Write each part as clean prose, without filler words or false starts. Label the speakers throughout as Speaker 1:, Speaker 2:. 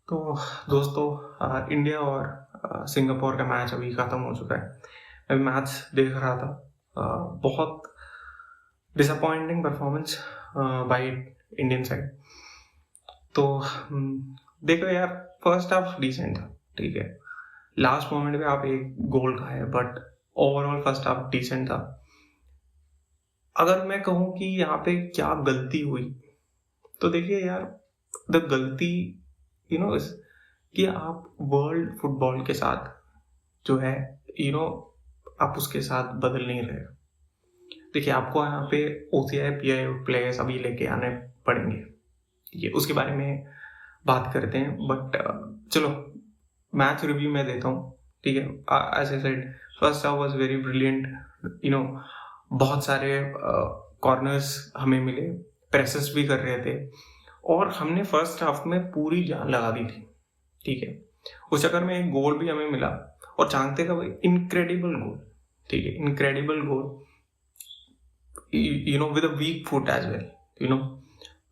Speaker 1: तो दोस्तों इंडिया और सिंगापुर का मैच अभी ख़त्म हो चुका है। मैं मैच देख रहा था। बहुत disappointing performance by Indian side. तो देखो यार, फर्स्ट हाफ डिसेंट था, ठीक है। लास्ट मोमेंट पे आप एक गोल खाए, but overall first half decent था। अगर मैं कहूँ कि यहाँ पे क्या गलती हुई, तो देखिए यार, द गलती यू नो कि आप वर्ल्ड फुटबॉल के साथ जो है यू नो आप उसके साथ बदल नहीं रहे। देखिए, आपको यहाँ पे ओसीआई पीआई प्लेयर्स अभी लेके आने पड़ेंगे, ठीक है। उसके बारे में बात करते हैं, बट चलो मैच रिव्यू मैं देता हूँ, ठीक है। As I said, first half was very brilliant, बहुत सारे कॉर्नर्स हमें मिले, प्रेसेस भी कर रहे थे, और हमने फर्स्ट हाफ में पूरी जान लगा दी थी, ठीक है। उस चक्कर में एक गोल भी हमें मिला, और जानते का भाई, इनक्रेडिबल गोल, ठीक है, incredible goal, with a weak foot as well,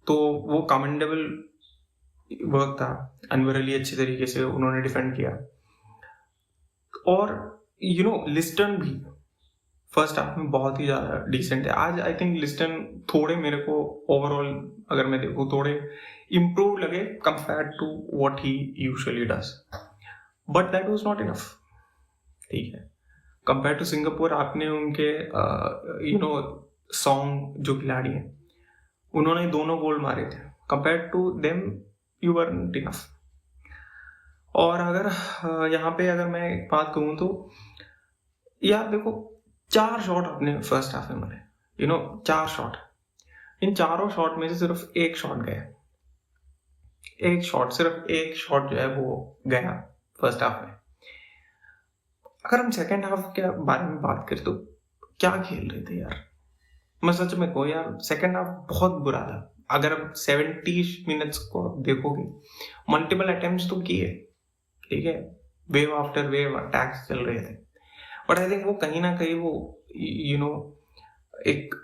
Speaker 1: तो वो कमेंडेबल वर्क था। अनवर अली अच्छे तरीके से उन्होंने डिफेंड किया, और लिस्टन भी फर्स्ट हाफ में बहुत ही ज़्यादा डिसेंट है। आज आई थिंक लिस्टन थोड़े, मेरे को ओवरऑल अगर मैं देखूँ, थोड़े इम्प्रूव लगे compare to what he usually does, but that was not enough, ठीक है। कंपेयर टू सिंगापुर, आपने उनके सॉन्ग जो खिलाड़ी हैं, उन्होंने दोनों गोल मारे थे। Compare to them, you weren't enough. और अगर यहाँ पे अगर मैं एक बात कहूँ, तो यार देखो, 4 शॉट अपने फर्स्ट हाफ में मारे, 4 शॉट। इन चारों शॉट में से सिर्फ एक शॉट गया, सिर्फ एक शॉट जो है वो गया फर्स्ट हाफ में। अगर हम सेकेंड हाफ के बारे में बात करें, तो क्या खेल रहे थे यार। मैं सच में कहूँ यार, सेकेंड हाफ बहुत बुरा था। अगर आप 70 मिनट्स को देखोगे, मल्टीपल अटेम्प्ट्स तो किए, ठीक है, वेव आफ्टर वेव अटैक्स चल रहे थे, बट आई थिंक वो कहीं ना कहीं वो एक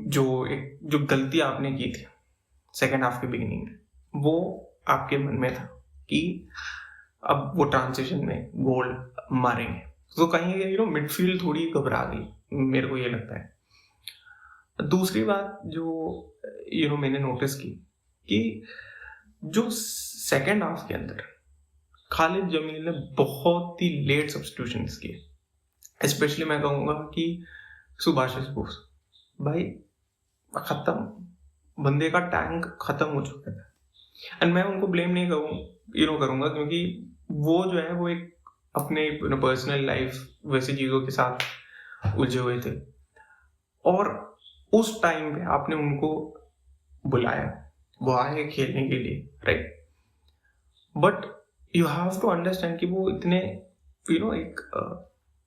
Speaker 1: जो गलती आपने की थी सेकेंड हाफ के बिगिनिंग में, वो आपके मन में था कि अब वो ट्रांजिशन में गोल मारेंगे, तो कहीं मिडफील्ड थोड़ी घबरा गई, मेरे को ये लगता है। दूसरी बात जो मैंने नोटिस की, कि जो सेकेंड हाफ के अंदर खालिद जमील ने बहुत ही लेट सब्स्टिट्यूशंस किए। स्पेशली मैं कहूँगा कि सुभाषिस बोस, भाई खत्म, बंदे का टैंक खत्म हो चुका था। एंड मैं उनको ब्लेम नहीं करूँगा, क्योंकि वो जो है वो एक अपने पर्सनल लाइफ वैसी चीज़ों के साथ उलझे हुए थे, और उस टाइम पे आपने उनको बुलाया, वो आए खेलने के लिए, right. But you have to understand कि वो इतने एक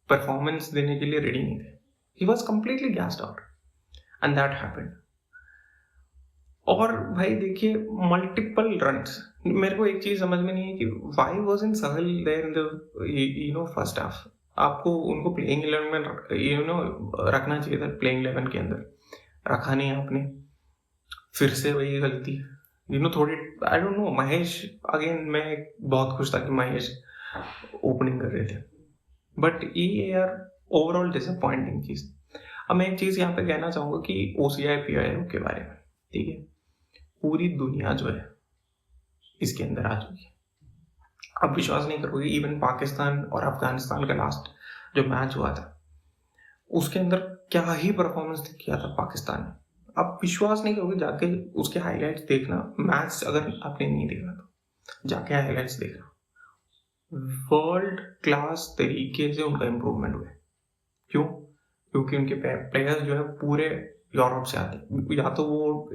Speaker 1: परफॉर्मेंस देने के लिए रेडी नहीं थे। He was completely gassed out, and that happened. और भाई देखिए, मल्टीपल रन्स, मेरे को एक चीज समझ में नहीं है कि why wasn't Sahal there in the first half. आपको उनको प्लेइंग 11 में रखना चाहिए था, प्लेइंग 11 के अंदर रखा नहीं आपने। फिर से वही गलती, थोड़ी, I don't know, Mahesh, again मैं बहुत खुश था कि महेश ओपनिंग कर रहे थे, बट ये यार ओवरऑल डिसअपॉइंटिंग चीज। अब मैं एक चीज यहाँ पे कहना चाहूंगा कि ओसीआई पीआई के बारे में, ठीक है, पूरी दुनिया जो है इसके अंदर आ चुकी है। आप विश्वास नहीं करोगे, इवन पाकिस्तान और अफगानिस्तान का लास्ट जो मैच हुआ था, उसके अंदर क्या ही परफॉर्मेंस किया था पाकिस्तान ने। आप विश्वास नहीं करोगे, जाके उसके हाईलाइट्स देखना, मैच अगर आपने नहीं देखा तो जाके हाईलाइट्स देखना। वर्ल्ड क्लास तरीके से उनका इम्प्रूवमेंट हुआ है। क्यों? क्योंकि उनके प्लेयर्स जो है पूरे यूरोप से आते हैं, या तो वो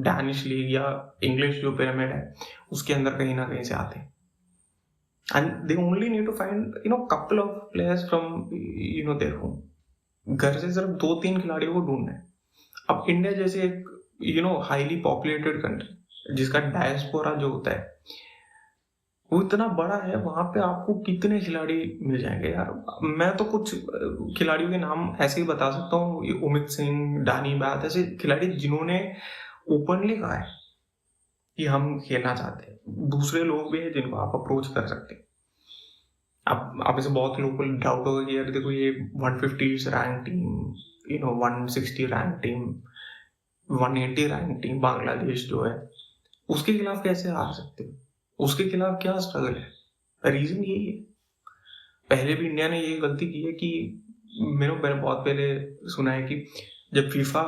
Speaker 1: डैनिश लीग या इंग्लिश जो पिरामिड है उसके अंदर कहीं ना कहीं से आते हैं, and they only need to find couple of players from there home. घर से सिर्फ 2-3 खिलाड़ियों को ढूंढना है। अब इंडिया जैसे एक हाईली पॉपुलेटेड कंट्री, जिसका डायस्पोरा जो होता है वो इतना बड़ा है, वहां पे आपको कितने खिलाड़ी मिल जाएंगे यार। मैं तो कुछ खिलाड़ियों के नाम ऐसे ही बता सकता हूँ, उमित सिंह, डानी बात, ऐसे खिलाड़ी जिन्होंने ओपनली कहा है कि हम खेलना चाहते हैं। दूसरे लोग भी हैं जिनको आप अप्रोच कर सकते हैं। अब आप ऐसे बहुत लोगों को डाउट होगा कि यार देखो ये 150 rank team, 160 rank team, 180 rank team Bangladesh जो है, उसके खिलाफ कैसे हार सकते हो? उसके खिलाफ क्या स्ट्रगल है? रीजन यही है। पहले भी इंडिया ने ये गलती की है कि मैंने बहुत पहले सुना है कि जब फीफा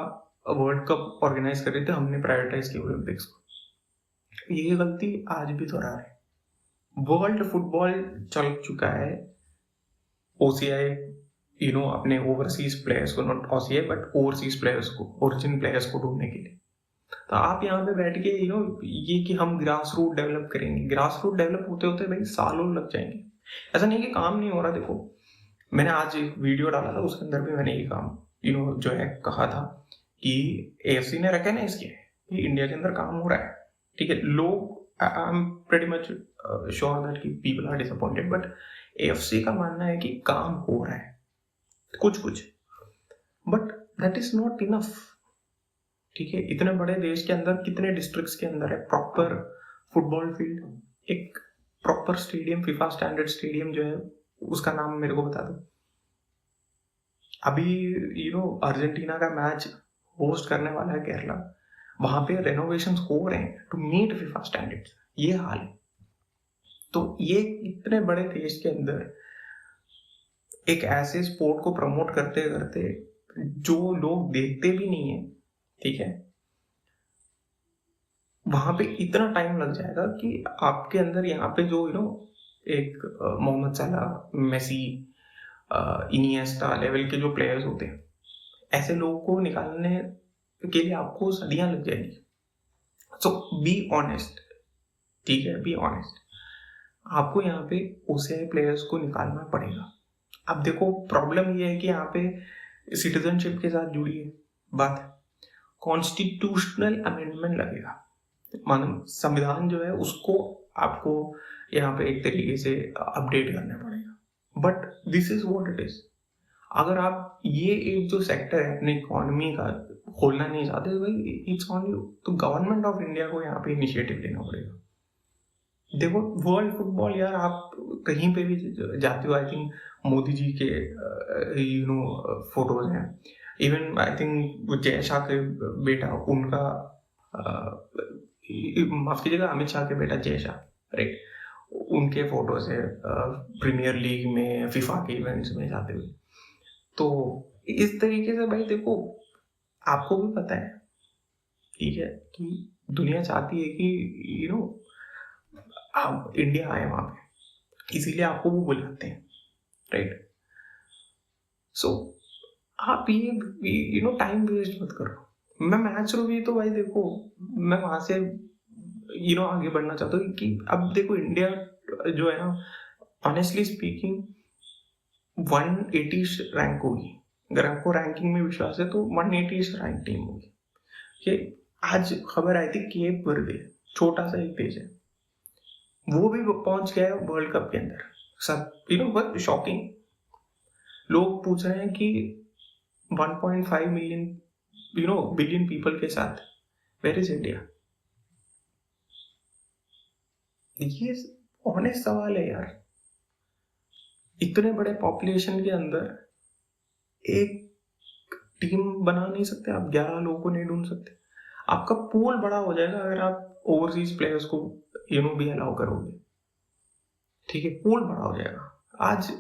Speaker 1: वर्ल्ड कप ऑर्गेनाइज कर रहे थे, हमने प्रायोरिटाइज किया ओलंपिक्स को। ये गलती आज भी दोहरा रहे हैं। वर्ल्ड फुटबॉल चल चुका है ओसीआई, अपने ओवरसीज प्लेयर्स को, not OCI but overseas players को, ओरिजिन प्लेयर्स को ढूंढने के लिए। तो आप यहाँ पे बैठ के ये कि हम ग्रास रूट डेवलप करेंगे, ग्रास रूट डेवलप होते होते भाई सालों लग जाएंगे। ऐसा नहीं कि काम नहीं हो रहा। देखो, मैंने आज एक वीडियो डाला था, उसके अंदर भी मैंने ये काम जो है कहा था कि एएफसी ने रिकॉग्नाइज किया है कि इंडिया के अंदर काम हो रहा है। ठीक है, लोग I am pretty much sure that कि people are disappointed, but AFC का मानना है कि काम हो रहा है कुछ कुछ, but that is not enough. ठीक है, इतने बड़े देश के अंदर कितने डिस्ट्रिक्ट्स के अंदर है प्रॉपर फुटबॉल फील्ड, एक proper stadium, FIFA standard stadium जो है, उसका नाम मेरे को बता दो। अभी अर्जेंटीना का मैच होस्ट करने वाला है केरला, वहां पे रेनोवेशंस हो रहे हैं टू मीट फीफा स्टैंडर्ड्स। ये हाल है। तो ये इतने बड़े देश के अंदर एक ऐसे स्पोर्ट को प्रमोट करते करते जो लोग देखते भी नहीं है, ठीक है, वहां पे इतना टाइम लग जाएगा कि आपके अंदर यहाँ पे जो एक मोहम्मद सलाह, मेसी, इनिएस्टा लेवल के जो प्लेयर्स होते हैं, ऐसे लोगों को निकालने के लिए आपको सदियां लग जाएगी। सो बी ऑनेस्ट, ठीक है, बी ऑनेस्ट। आपको यहाँ पे ओसीआई प्लेयर्स को निकालना पड़ेगा। अब देखो, प्रॉब्लम ये है कि यहाँ पे सिटीजनशिप के साथ जुड़ी है बात, कॉन्स्टिट्यूशनल अमेंडमेंट लगेगा। मानो संविधान जो है उसको आपको यहाँ पे एक तरीके से अपडेट करना पड़ेगा। But this is what it is. अगर आप ये एक जो सेक्टर है अपनी इकोनॉमी का खोलना नहीं चाहते तो भाई इट्स ऑन यू। तो गवर्नमेंट ऑफ इंडिया को यहाँ पे इनिशिएटिव लेना पड़ेगा। देखो, वर्ल्ड फुटबॉल यार, आप कहीं पे भी जाते हो, आई थिंक मोदी जी के फोटोज हैं। Even I think Jay Shah के बेटा, उनका माफ कीजिएगा, अमित शाह के बेटा जय शाह, राइट, उनके फोटोज है प्रीमियर लीग में, फीफा के इवेंट्स में जाते हुए। तो इस तरीके से भाई देखो, आपको भी पता है, ठीक है, कि दुनिया चाहती है कि आप इंडिया आए वहां पे, इसीलिए आपको वो बुलाते हैं, राइट। सो आप ये टाइम वेस्ट मत करो। मैं मैच रू भी तो भाई देखो, मैं वहां से आगे बढ़ना चाहता हूँ कि अब देखो इंडिया जो है ना, ऑनेस्टली स्पीकिंग 180 रैंक होगी। अगर आपको रैंकिंग में विश्वास है तो 180 रैंक टीम होगी। कि आज खबर आई थी केप वर्दे, छोटा सा एक देश है, वो भी पहुंच गया है वर्ल्ड कप के अंदर। सब बहुत शॉकिंग। लोग पूछ रहे हैं कि 1.5 मिलियन बिलियन पीपल के साथ वेयर इज इंडिया। ये ऑनेस्ट सवाल है यार। इतने बड़े पॉपुलेशन के अंदर एक टीम बना नहीं सकते आप? 11 लोगों को नहीं ढूंढ सकते? आपका पूल बड़ा हो जाएगा अगर आप ओवरसीज प्लेयर्स को भी अलाउ करोगे, ठीक है, पूल बड़ा हो जाएगा। आज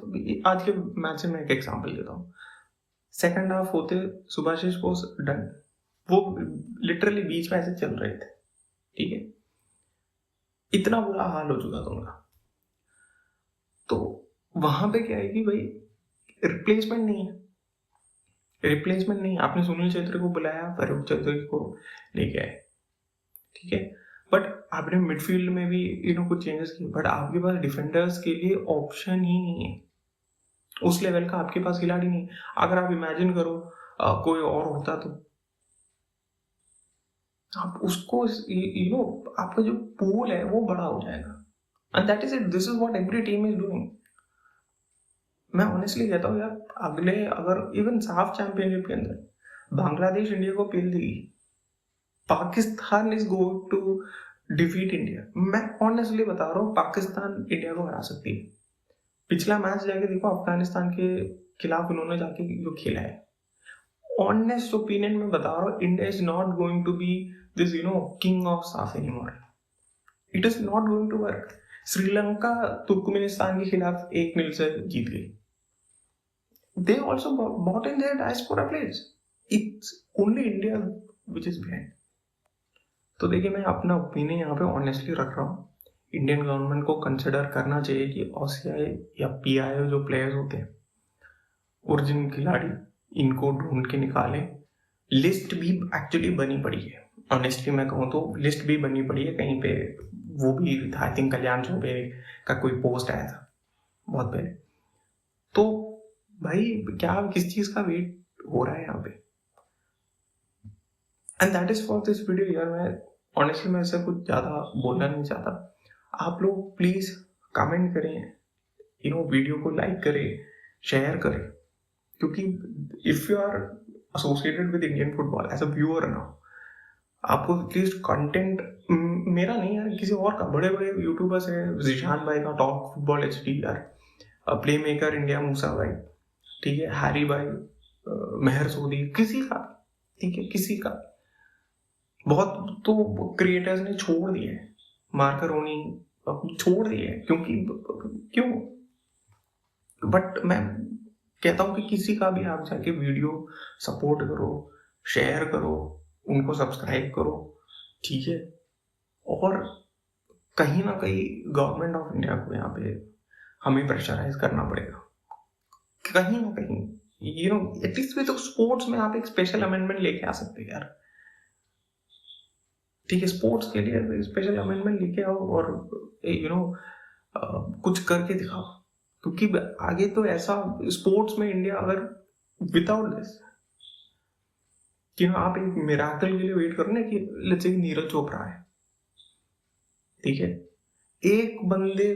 Speaker 1: के मैच से मैं एक एग्जांपल देता हूँ। सेकंड हाफ होते सुभाषिष बोस डन, वो लिटरली बीच में ऐसे चल रहे थे, ठीक है, इतना बुरा हाल हो चुका था उनका। तो वहां पे क्या है कि भाई रिप्लेसमेंट नहीं है। आपने सुनील छेत्री को बुलाया, फरूख चौधरी को लेके आए, ठीक है, बट आपने मिडफील्ड में भी कुछ चेंजेस किए, बट आपके पास डिफेंडर्स के लिए ऑप्शन ही नहीं है। उस लेवल का आपके पास खिलाड़ी नहीं। अगर आप इमेजिन करो कोई और होता तो आप उसको आपका जो पूल है वो बड़ा हो जाएगा। And that is it, this is what every team is doing. मैं ऑनेस्टली कहता हूँ यार, अगले अगर इवन साफ चैंपियनशिप के अंदर बांग्लादेश इंडिया को पेल देगी, Pakistan is going to defeat India. मैं ऑनेस्टली बता रहा हूँ, पाकिस्तान इंडिया को हरा सकती है। पिछला मैच जाके देखो अफगानिस्तान के खिलाफ उन्होंने जाके जो खेला है। ऑनेस्ट ओपिनियन में बता रहा हूँ, India is not going to be this king of SAFF anymore. It is not going to work. Sri Lanka Turkmenistan के खिलाफ 1-0 से जीत गई। They also bought in their diaspora players. It's only India which is behind. तो देखिए, मैं अपना opinion यहाँ पे ऑनेस्टली रख रहा हूँ। इंडियन गवर्नमेंट को कंसिडर करना चाहिए कि OCI या PIO जो प्लेयर्स होते हैं, ओरिजिन खिलाड़ी, इनको ढूंढ के निकालें। लिस्ट भी एक्चुअली बनी पड़ी है, ऑनेस्टली मैं कहूँ तो लिस्ट भी बनी पड़ी है कहीं पे। वो भी आई थिंक कल्याण चौबे का कोई पोस्ट आया था बहुत पहले। तो भाई क्या किस चीज का वेट हो रहा है यहाँ पे? And that is for this video यार। मैं ऑनेस्टली मैं ऐसा कुछ ज्यादा बोलना नहीं चाहता। आप लोग प्लीज कमेंट करें, वीडियो को लाइक करें, शेयर करें, क्योंकि if you are associated with Indian football as a viewer ना, आपको एटलीस्ट कंटेंट मेरा नहीं यार, किसी और का, बड़े बड़े यूट्यूबर्स है, जिशान भाई का टॉक फुटबॉल HD यार, प्ले मेकर इंडिया मूसा भाई, ठीक है, हैरी भाई, मेहर सोदी, किसी का, ठीक है, किसी का। बहुत तो क्रिएटर्स ने छोड़ दिए, मार्कर ओनी छोड़ दिए, क्यों? बट मैं कहता हूँ कि किसी का भी आप जाके वीडियो सपोर्ट करो, शेयर करो, उनको सब्सक्राइब करो, ठीक है। और कहीं ना कहीं गवर्नमेंट ऑफ इंडिया को यहाँ पे हमें प्रेशराइज करना पड़ेगा, कहीं ना कहीं। एटलीस्ट तो स्पोर्ट्स में आप एक स्पेशल अमेंडमेंट लेके आ सकते हैं यार, ठीक है। स्पोर्ट्स के लिए स्पेशल अमेंडमेंट लेके आओ और कुछ करके दिखाओ, क्योंकि आगे तो ऐसा स्पोर्ट्स में इंडिया अगर विदाउट दिस कि आप एक मिराकल के लिए वेट करो ना, कि लेट्स से नीरज चोपड़ा है, ठीक है, एक बंदे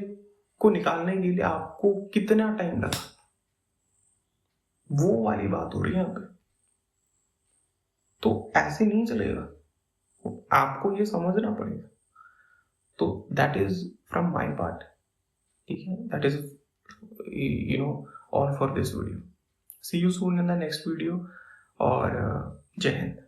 Speaker 1: को निकालने के लिए आपको कितना टाइम लगा, वो वाली बात हो रही है यहाँ पे। तो ऐसे नहीं चलेगा, आपको ये समझना पड़ेगा। तो that is from my part, ठीक है, that is all for this video. See you soon in the next video, और जय हिंद।